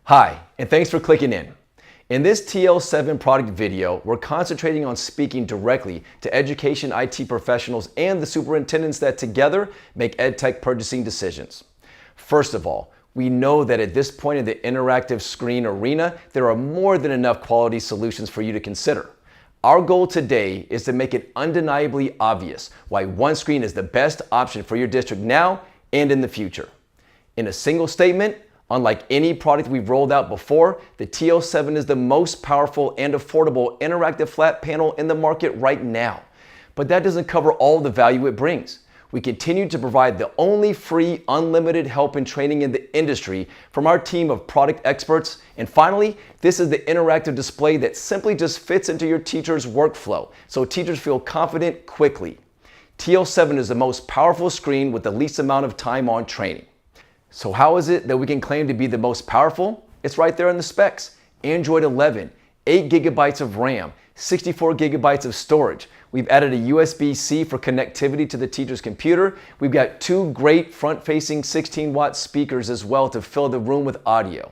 Hi, and thanks for clicking in. In this TL7 product video, we're concentrating on speaking directly to education IT professionals and the superintendents that together make EdTech purchasing decisions. First of all, we know that at this point in the interactive screen arena, there are more than enough quality solutions for you to consider. Our goal today is to make it undeniably obvious why OneScreen is the best option for your district now and in the future. In a single statement, unlike any product we've rolled out before, the TL7 is the most powerful and affordable interactive flat panel in the market right now. But that doesn't cover all the value it brings. We continue to provide the only free, unlimited help and training in the industry from our team of product experts. And finally, this is the interactive display that simply just fits into your teacher's workflow, so teachers feel confident quickly. TL7 is the most powerful screen with the least amount of time on training. So how is it that we can claim to be the most powerful? It's right there in the specs. Android 11, 8 gigabytes of RAM, 64 gigabytes of storage. We've added a USB-C for connectivity to the teacher's computer. We've got two great front-facing 16-watt speakers as well to fill the room with audio.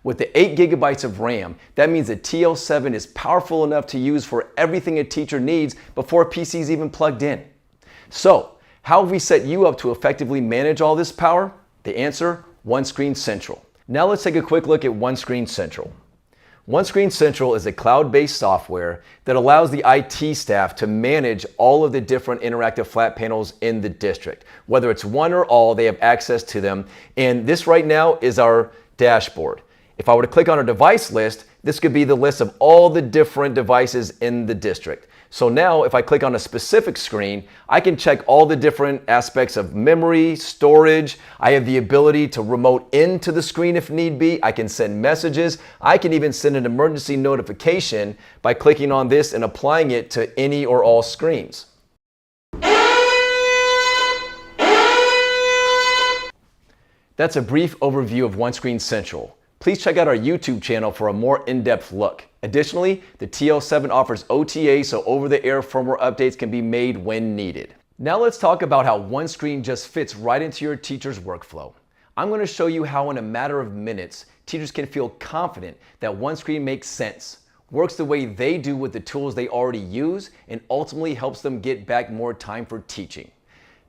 With the 8 gigabytes of RAM, that means the TL7 is powerful enough to use for everything a teacher needs before a PC is even plugged in. So, how have we set you up to effectively manage all this power? The answer, OneScreen Central. Now let's take a quick look at OneScreen Central. OneScreen Central is a cloud-based software that allows the IT staff to manage all of the different interactive flat panels in the district. Whether it's one or all, they have access to them. And this right now is our dashboard. If I were to click on our device list, this could be the list of all the different devices in the district. So now if I click on a specific screen, I can check all the different aspects of memory, storage. I have the ability to remote into the screen if need be. I can send messages. I can even send an emergency notification by clicking on this and applying it to any or all screens. That's a brief overview of OneScreen Central. Please check out our YouTube channel for a more in-depth look. Additionally, the TL7 offers OTA, so over-the-air firmware updates can be made when needed. Now let's talk about how OneScreen just fits right into your teacher's workflow. I'm going to show you how in a matter of minutes, teachers can feel confident that OneScreen makes sense, works the way they do with the tools they already use, and ultimately helps them get back more time for teaching.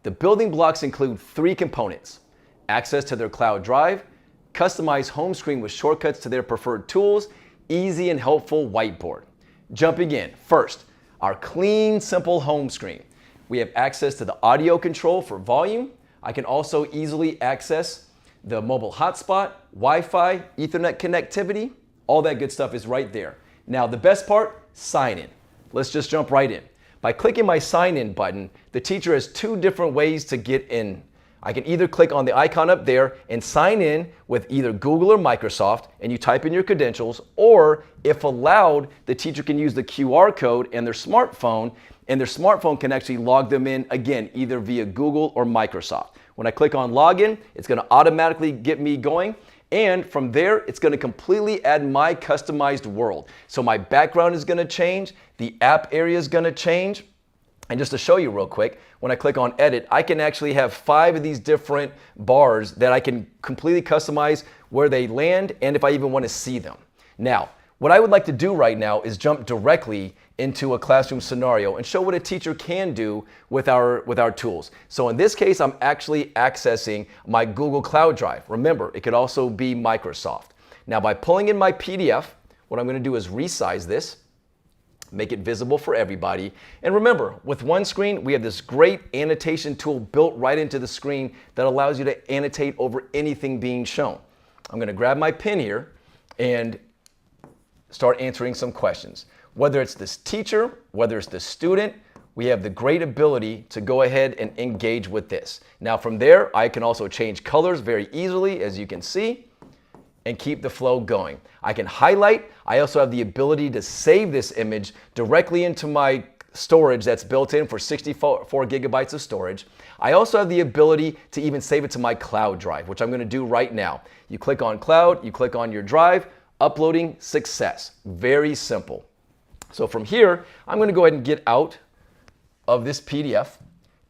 The building blocks include three components: access to their cloud drive, customized home screen with shortcuts to their preferred tools, easy and helpful whiteboard. Jumping in, first, our clean, simple home screen. We have access to the audio control for volume. I can also easily access the mobile hotspot, Wi-Fi, Ethernet connectivity. All that good stuff is right there. Now the best part, sign in. Let's just jump right in. By clicking my sign in button, the teacher has two different ways to get in. I can either click on the icon up there and sign in with either Google or Microsoft, and you type in your credentials, or if allowed, the teacher can use the QR code and their smartphone can actually log them in again, either via Google or Microsoft. When I click on login, it's going to automatically get me going, and from there, it's going to completely add my customized world. So my background is going to change, the app area is going to change. And just to show you real quick, when I click on edit, I can actually have 5 of these different bars that I can completely customize where they land and if I even want to see them. Now, what I would like to do right now is jump directly into a classroom scenario and show what a teacher can do with our tools. So in this case, I'm actually accessing my Google Cloud Drive. Remember, it could also be Microsoft. Now, by pulling in my PDF, what I'm going to do is resize this, make it visible for everybody. And remember, with OneScreen, we have this great annotation tool built right into the screen that allows you to annotate over anything being shown. I'm going to grab my pen here and start answering some questions. Whether it's this teacher, whether it's the student, we have the great ability to go ahead and engage with this. Now from there, I can also change colors very easily, as you can see, and keep the flow going. I can highlight. I also have the ability to save this image directly into my storage that's built in for 64 gigabytes of storage. I also have the ability to even save it to my cloud drive, which I'm going to do right now. You click on cloud, you click on your drive, uploading success. Very simple. So from here, I'm going to go ahead and get out of this PDF,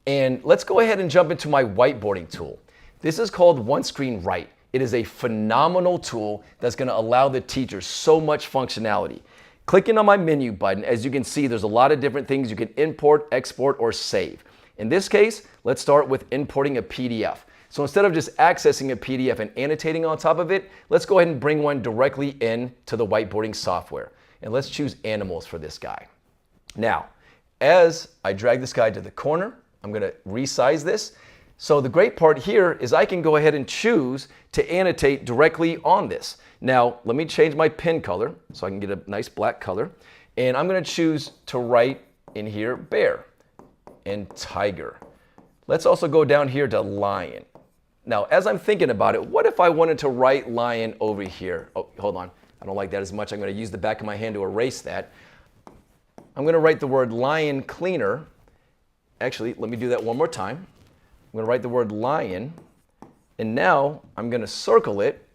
and let's go ahead and jump into my whiteboarding tool. This is called OneScreen Write. It is a phenomenal tool that's going to allow the teacher so much functionality. Clicking on my menu button, as you can see, there's a lot of different things you can import, export, or save. In this case, let's start with importing a PDF. So instead of just accessing a PDF and annotating on top of it, let's go ahead and bring one directly in to the whiteboarding software. And let's choose animals for this guy. Now, as I drag this guy to the corner, I'm going to resize this. So the great part here is I can go ahead and choose to annotate directly on this. Now, let me change my pen color so I can get a nice black color. And I'm going to choose to write in here bear and tiger. Let's also go down here to lion. Now, as I'm thinking about it, what if I wanted to write lion over here? Oh, hold on. I don't like that as much. I'm going to use the back of my hand to erase that. I'm going to write the word lion cleaner. Actually, let me do that one more time. I'm going to write the word lion. And now I'm going to circle it.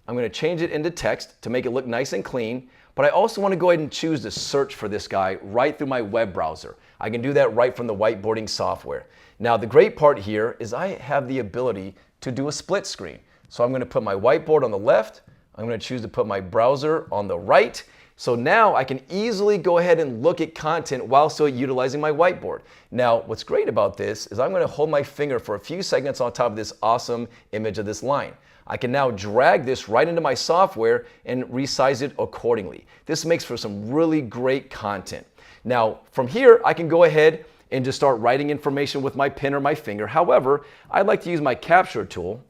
I'm going to change it into text to make it look nice and clean. But I also want to go ahead and choose to search for this guy right through my web browser. I can do that right from the whiteboarding software. Now, the great part here is I have the ability to do a split screen. So I'm going to put my whiteboard on the left. I'm going to choose to put my browser on the right. So now I can easily go ahead and look at content while still utilizing my whiteboard. Now, what's great about this is I'm going to hold my finger for a few seconds on top of this awesome image of this line. I can now drag this right into my software and resize it accordingly. This makes for some really great content. Now, from here, I can go ahead and just start writing information with my pen or my finger. However, I'd like to use my capture tool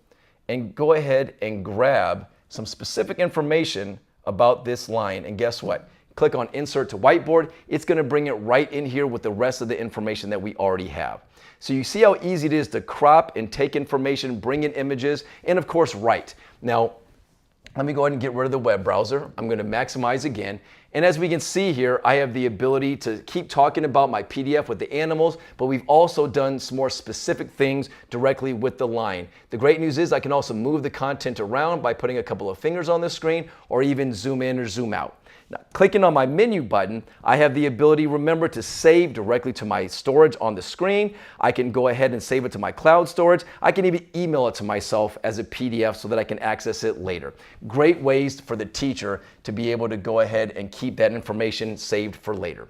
and go ahead and grab some specific information about this line. And guess what? Click on Insert to Whiteboard. It's going to bring it right in here with the rest of the information that we already have. So you see how easy it is to crop and take information, bring in images, and of course write. Now, let me go ahead and get rid of the web browser. I'm going to maximize again. And as we can see here, I have the ability to keep talking about my PDF with the animals, but we've also done some more specific things directly with the line. The great news is I can also move the content around by putting a couple of fingers on the screen or even zoom in or zoom out. Now, clicking on my menu button, I have the ability, remember, to save directly to my storage on the screen. I can go ahead and save it to my cloud storage. I can even email it to myself as a PDF so that I can access it later. Great ways for the teacher to be able to go ahead and keep that information saved for later.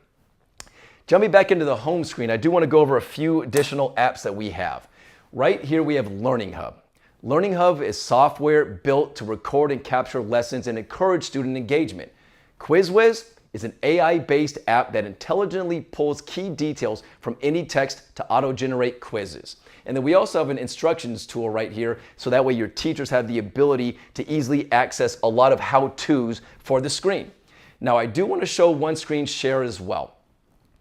Jumping back into the home screen, I do want to go over a few additional apps that we have. Right here we have Learning Hub. Learning Hub is software built to record and capture lessons and encourage student engagement. QuizWiz is an AI-based app that intelligently pulls key details from any text to auto-generate quizzes. And then we also have an instructions tool right here, so that way your teachers have the ability to easily access a lot of how-tos for the screen. Now, I do want to show One Screen Share as well.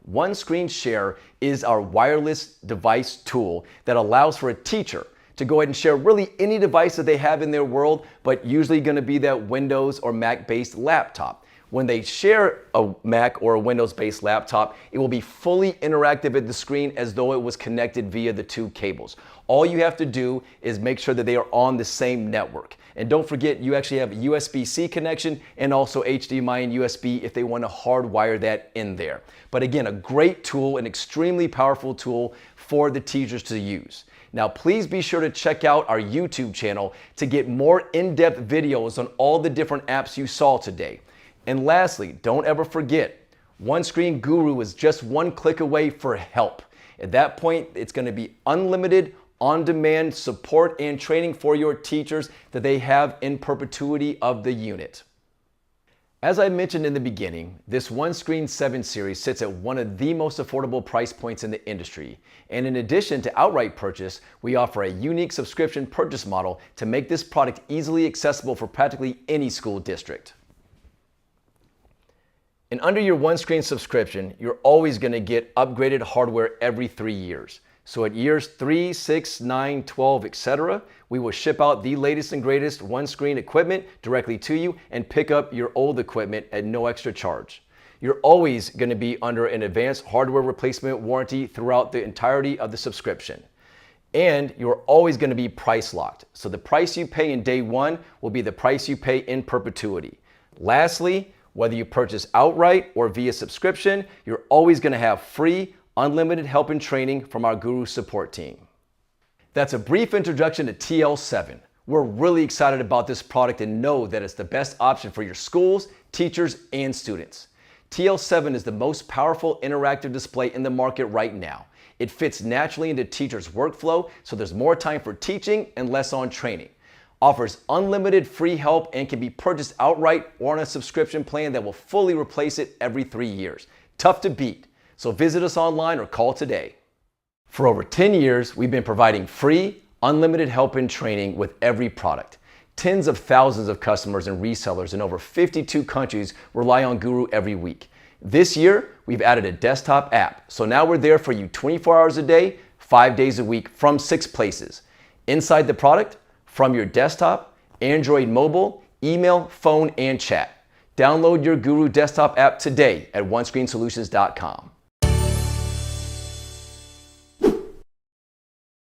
One Screen Share is our wireless device tool that allows for a teacher to go ahead and share really any device that they have in their world, but usually going to be that Windows or Mac-based laptop. When they share a Mac or a Windows-based laptop, it will be fully interactive at the screen as though it was connected via the two cables. All you have to do is make sure that they are on the same network. And don't forget, you actually have a USB-C connection and also HDMI and USB if they want to hardwire that in there. But again, a great tool, an extremely powerful tool for the teachers to use. Now, please be sure to check out our YouTube channel to get more in-depth videos on all the different apps you saw today. And lastly, don't ever forget, One Screen Guru is just one click away for help. At that point, it's going to be unlimited, on-demand support and training for your teachers that they have in perpetuity of the unit. As I mentioned in the beginning, this One Screen 7 series sits at one of the most affordable price points in the industry. And in addition to outright purchase, we offer a unique subscription purchase model to make this product easily accessible for practically any school district. And under your One Screen subscription, you're always going to get upgraded hardware every 3 years. So at years 3, 6, 9, 12, etc., we will ship out the latest and greatest One Screen equipment directly to you and pick up your old equipment at no extra charge. You're always going to be under an advanced hardware replacement warranty throughout the entirety of the subscription. And you're always going to be price locked. So the price you pay in day one will be the price you pay in perpetuity. Lastly, whether you purchase outright or via subscription, you're always going to have free, unlimited help and training from our Guru support team. That's a brief introduction to TL7. We're really excited about this product and know that it's the best option for your schools, teachers, and students. TL7 is the most powerful interactive display in the market right now. It fits naturally into teachers' workflow, so there's more time for teaching and less on training. Offers unlimited free help and can be purchased outright or on a subscription plan that will fully replace it every 3 years. Tough to beat. So visit us online or call today. For over 10 years, we've been providing free, unlimited help and training with every product. Tens of thousands of customers and resellers in over 52 countries rely on Guru every week. This year, we've added a desktop app, so now we're there for you 24 hours a day, 5 days a week from 6 places. Inside the product, from your desktop, Android mobile, email, phone, and chat. Download your Guru desktop app today at onescreensolutions.com.